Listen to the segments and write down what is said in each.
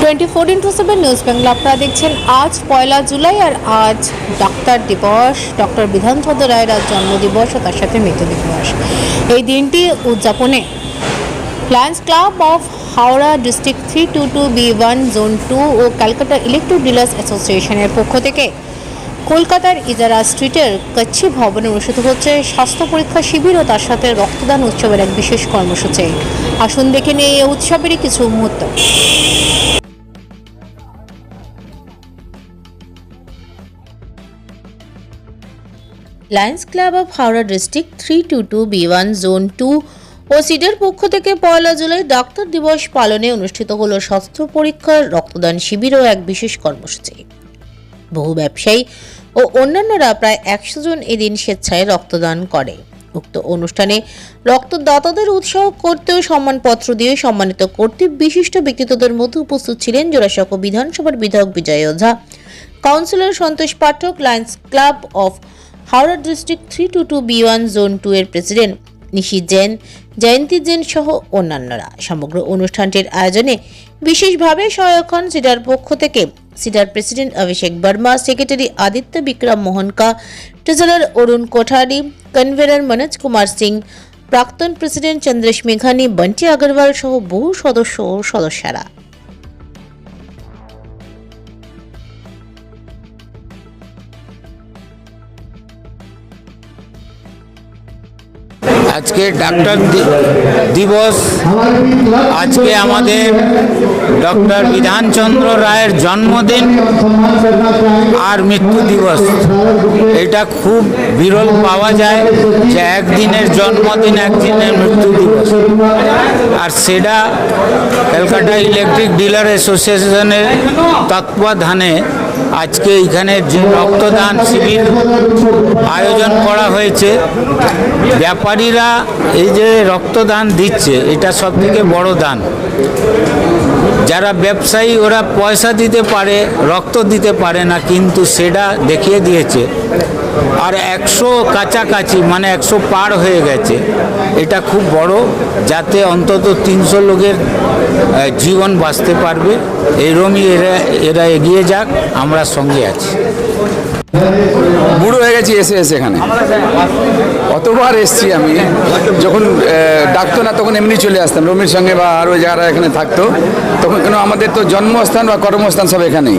24x7 news Bangla আপনারা দেখছেন। আজ 1 জুলাই আর আজ ডাক্তার দিবস, ডক্টর বিধানচন্দ্র রায়ের আজ জন্মদিবস ও তার সাথে মৃত্যু দিবস। এই দিনটি উদযাপনে lions club of Howrah district 322B1 zone 2 ও ক্যালকাটা ইলেকট্রিক ডিলার্স অ্যাসোসিয়েশনের পক্ষ থেকে কলকাতার ইজারা স্ট্রিটের কচ্ছি ভবনে অনুষ্ঠিত হচ্ছে স্বাস্থ্য পরীক্ষা শিবির ও তার সাথে রক্তদান উৎসবের এক বিশেষ কর্মসূচি। আসুন দেখে নিয়ে এই উৎসবেরই কিছু মুহূর্ত। Lions club of Howrah district 322B1 zone 2 ও সিডের পক্ষ থেকে 1 জুলাই ডাক্তার দিবস পালনে অনুষ্ঠিত হলো স্বাস্থ্য পরীক্ষার রক্তদান শিবির ও এক বিশেষ কর্মসূচি। বহু ব্যবসায়ী ও অন্যান্যরা প্রায় 100 জন এদিন স্বেচ্ছায় রক্তদান করে। উক্ত অনুষ্ঠানে রক্তদাতাদের উৎসাহ করতে ও সম্মানপত্র দিয়ে সম্মানিত করতে বিশিষ্ট ব্যক্তিত্বদের মধ্যে উপস্থিত ছিলেন জোড়াসাঁকো বিধানসভার বিধায়ক Bijay Ojha, councillor Santosh Pathak, Lions club of Howrah district 322B1 zone 2 এর প্রেসিডেন্ট নিশি জৈন, জয়ন্তী জৈন সহ অন্যান্যরা। সমগ্র অনুষ্ঠানটির আয়োজনে বিশেষভাবে সহায়ক হন সিডার পক্ষ থেকে সিডার প্রেসিডেন্ট অভিষেক বর্মা, সেক্রেটারি আদিত্য বিক্রম মোহনকা, ট্রেজারার অরুণ কোঠারি, কনভেনার মনোজ কুমার সিং, প্রাক্তন প্রেসিডেন্ট চন্দ্রেশ মেঘানি, বন্টি আগরওয়াল সহ বহু সদস্য ও সদস্যরা। আজকে ডাক্তার দিবস, আজকে আমাদের ডক্টর বিধানচন্দ্র রায়ের জন্মদিন আর মৃত্যু দিবস। এটা খুব বিরল পাওয়া যায় যে একদিনের জন্মদিন, একদিনের মৃত্যু দিবস। আর সেটা ক্যালকাটা ইলেকট্রিক ডিলার অ্যাসোসিয়েশনের তত্ত্বাবধানে আজকে এখানে যে রক্তদান শিবির আয়োজন করা হয়েছে, ব্যাপারীরা এই যে রক্তদান দিচ্ছে এটা সবথেকে বড় দান। যারা ব্যবসায়ী ওরা পয়সা দিতে পারে, রক্ত দিতে পারে না, কিন্তু সেটা দেখিয়ে দিয়েছে। আর 100 কাছাকাছি, মানে 100 পার হয়ে গেছে। এটা খুব বড়, যাতে অন্তত 300 লোকের জীবন বাঁচতে পারবে। এরকমই এরা এগিয়ে যাক, আমরা সঙ্গে আছি। বুড়ো হয়ে গেছি এসে এখানে অতবার এসছি আমি। যখন ডাকতো না তখন এমনি চলে আসতাম রমির সঙ্গে বা আরও যারা এখানে থাকতো, তখন কেন আমাদের তো জন্মস্থান বা কর্মস্থান সব এখানেই,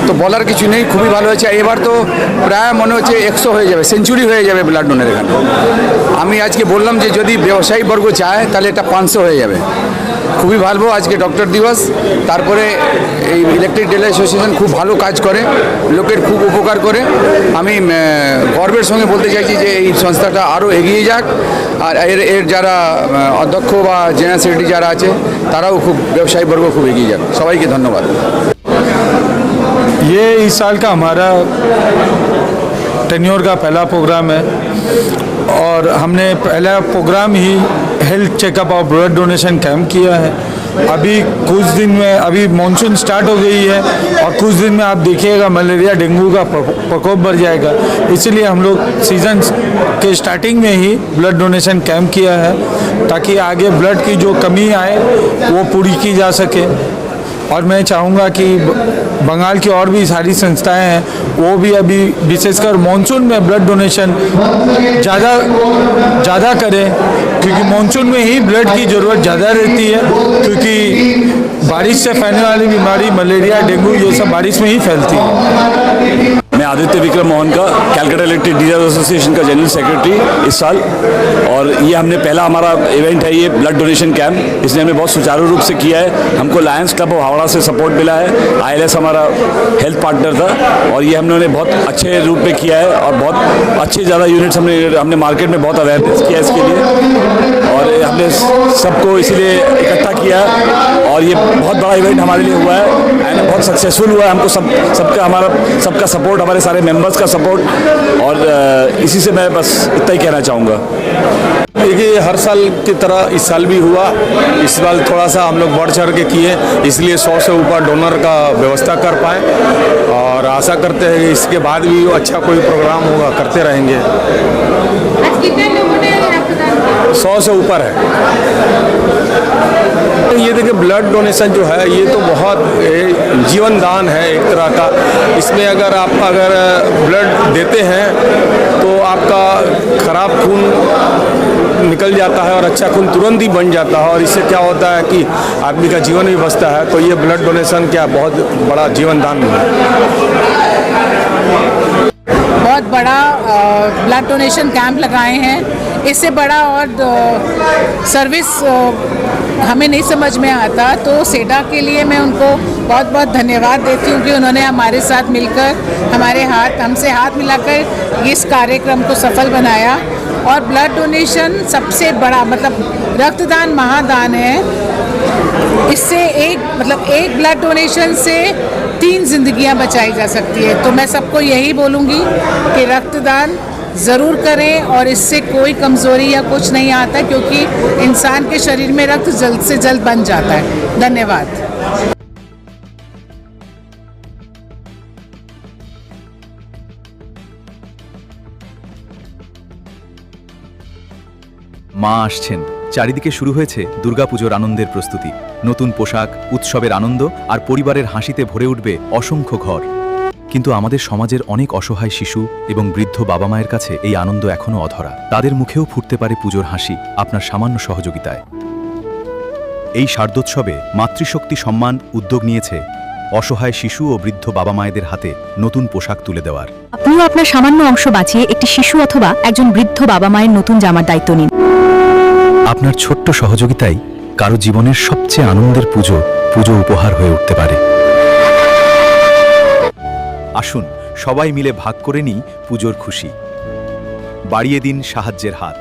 তো বলার কিছু নেই। খুবই ভালো হয়েছে। এবার তো প্রায় মনে হচ্ছে 100 হয়ে যাবে, সেঞ্চুরি হয়ে যাবে ব্লাড ডোনের এখানে। আমি আজকে বললাম যে যদি ব্যবসায়ী বর্গ চায় তাহলে এটা 500 হয়ে যাবে। খুবই ভালো আজকে ডক্টর দিবস। তারপরে এই ইলেকট্রিক ডিলার অ্যাসোসিয়েশন খুব ভালো কাজ করে, লোকের খুব উপকার করে। আমি গর্বের সঙ্গে বলতে চাইছি যে এই সংস্থাটা আরও এগিয়ে যাক। আর এর যারা অধ্যক্ষ বা জেনারেল সেক্রেটারি যারা আছে তারাও খুব ব্যবসায়ী বর্গ খুব এগিয়ে যাক। সবাইকে ধন্যবাদ। ये इस साल का हमारा टेन्योर का पहला प्रोग्राम है और हमने पहला प्रोग्राम ही हेल्थ चेकअप और ब्लड डोनेशन कैंप किया है। अभी कुछ दिन में अभी मानसून स्टार्ट हो गई है और कुछ दिन में आप देखिएगा मलेरिया डेंगू का प्रकोप बढ़ जाएगा। इसलिए हम लोग सीज़न के स्टार्टिंग में ही ब्लड डोनेशन कैंप किया है, ताकि आगे ब्लड की जो कमी आए वो पूरी की जा सके। और मैं चाहूँगा कि बंगाल की और भी सारी संस्थाएं हैं वो भी अभी विशेषकर मानसून में ब्लड डोनेशन ज़्यादा करें, क्योंकि मानसून में ही ब्लड की ज़रूरत ज़्यादा रहती है। क्योंकि बारिश से फैलने वाली बीमारी मलेरिया डेंगू ये सब बारिश में ही फैलती है। मैं आदित्य विक्रम मोहन का कैलकाटा इलेक्ट्रिक डीलर एसोसिएशन का जनरल सेक्रेटरी इस साल, और ये हमने पहला हमारा इवेंट है ये ब्लड डोनेशन कैंप। इसने हमने बहुत सुचारू रूप से किया है। हमको लायंस क्लब ऑफ हावड़ा से सपोर्ट मिला है। ILS हमारा हेल्थ पार्टनर था और ये हमने बहुत अच्छे रूप में किया है और बहुत अच्छे ज़्यादा यूनिट्स हमने मार्केट में बहुत अवेयरनेस किया इसके लिए, और हमने सबको इसीलिए इकट्ठा किया और ये बहुत बड़ा इवेंट हमारे लिए हुआ है एंड बहुत सक्सेसफुल हुआ है। हमको सबका सपोर्ट, हमारे सारे मेंबर्स का सपोर्ट, और इसी से मैं बस इतना ही कहना चाहूँगा। देखिए हर साल की तरह इस साल भी हुआ। इस साल थोड़ा सा हम लोग बढ़ चढ़ के किए, इसलिए 100 से ऊपर डोनर का व्यवस्था कर पाए और आशा करते हैं कि इसके बाद भी अच्छा कोई प्रोग्राम होगा, करते रहेंगे। आज कितने लोगों ने रक्तदान किया? 100 से ऊपर है। ये देखिए ब्लड डोनेशन जो है ये तो बहुत जीवन दान है एक तरह का। इसमें अगर आप ब्लड देते हैं तो आपका खराब खून निकल जाता है और अच्छा खून तुरंत ही बन जाता है, और इससे क्या होता है कि आदमी का जीवन भी बचता है। तो ये ब्लड डोनेशन क्या बहुत बड़ा जीवन दान है। बहुत बड़ा ब्लड डोनेशन कैंप लगाए हैं। इससे बड़ा और सर्विस हमें नहीं समझ में आता, तो सेडा के लिए मैं उनको बहुत बहुत धन्यवाद देती हूँ कि उन्होंने हमारे साथ मिलकर हमसे हाथ मिलाकर इस कार्यक्रम को सफल बनाया। और ब्लड डोनेशन सबसे बड़ा मतलब रक्तदान महादान है। इससे एक ब्लड डोनेशन से 3 जिंदगियां बचाई जा सकती है। तो मैं सबको यही बोलूँगी कि रक्तदान ज़रूर करें, और इससे कोई कमज़ोरी या कुछ नहीं आता, क्योंकि इंसान के शरीर में रक्त जल्द से जल्द बन जाता है। धन्यवाद। মা আসছেন, চারিদিকে শুরু হয়েছে দুর্গাপুজোর আনন্দের প্রস্তুতি। নতুন পোশাক, উৎসবের আনন্দ আর পরিবারের হাসিতে ভরে উঠবে অসংখ্য ঘর। কিন্তু আমাদের সমাজের অনেক অসহায় শিশু এবং বৃদ্ধ বাবা মায়ের কাছে এই আনন্দ এখনো অধরা। তাদের মুখেও ফুটতে পারে পুজোর হাসি আপনার সামান্য সহযোগিতায়। এই শারদোৎসবে মাতৃশক্তি সম্মান উদ্যোগ নিয়েছে অসহায় শিশু ও বৃদ্ধ বাবা মায়েদের হাতে নতুন পোশাক তুলে দেওয়ার। আপনিও আপনার সামান্য অংশ বাঁচিয়ে একটি শিশু অথবা একজন বৃদ্ধ বাবা মায়ের নতুন জামার দায়িত্ব নিন। আপনার ছোট্ট সহযোগিতাই কারো জীবনের সবচেয়ে আনন্দের পুজো উপহার হয়ে উঠতে পারে। আসুন সবাই মিলে ভাগ করে নিই পুজোর খুশি। বাড়িয়ে দিন সাহায্যের হাত।